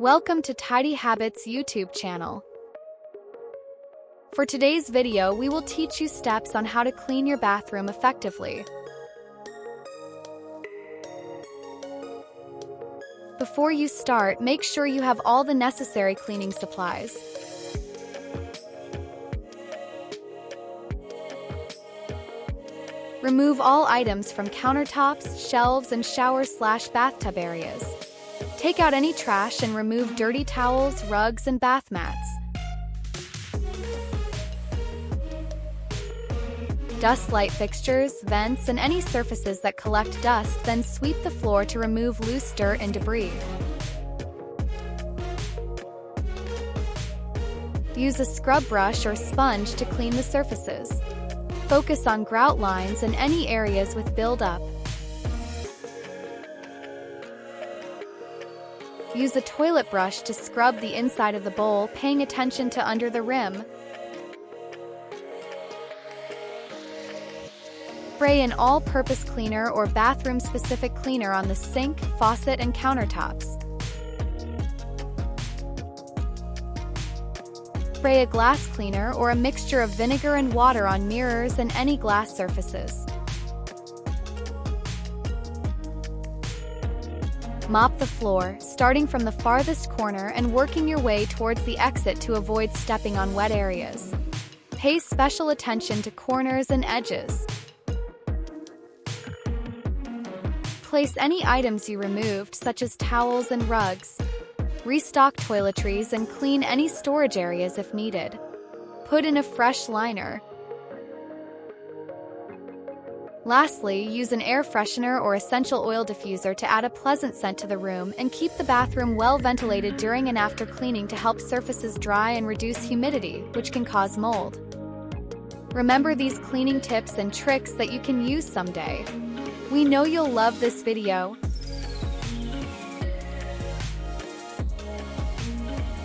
Welcome to Tidy Habits YouTube channel. For today's video, we will teach you steps on how to clean your bathroom effectively. Before you start, make sure you have all the necessary cleaning supplies. Remove all items from countertops, shelves, and shower/bathtub areas. Take out any trash and remove dirty towels, rugs, and bath mats. Dust light fixtures, vents, and any surfaces that collect dust, then sweep the floor to remove loose dirt and debris. Use a scrub brush or sponge to clean the surfaces. Focus on grout lines and any areas with buildup. Use a toilet brush to scrub the inside of the bowl, paying attention to under the rim. Spray an all-purpose cleaner or bathroom-specific cleaner on the sink, faucet, and countertops. Spray a glass cleaner or a mixture of vinegar and water on mirrors and any glass surfaces. Mop the floor, starting from the farthest corner and working your way towards the exit to avoid stepping on wet areas. Pay special attention to corners and edges. Place any items you removed, such as towels and rugs. Restock toiletries and clean any storage areas if needed. Put in a fresh liner. Lastly, use an air freshener or essential oil diffuser to add a pleasant scent to the room and keep the bathroom well ventilated during and after cleaning to help surfaces dry and reduce humidity, which can cause mold. Remember these cleaning tips and tricks that you can use someday. We know you'll love this video.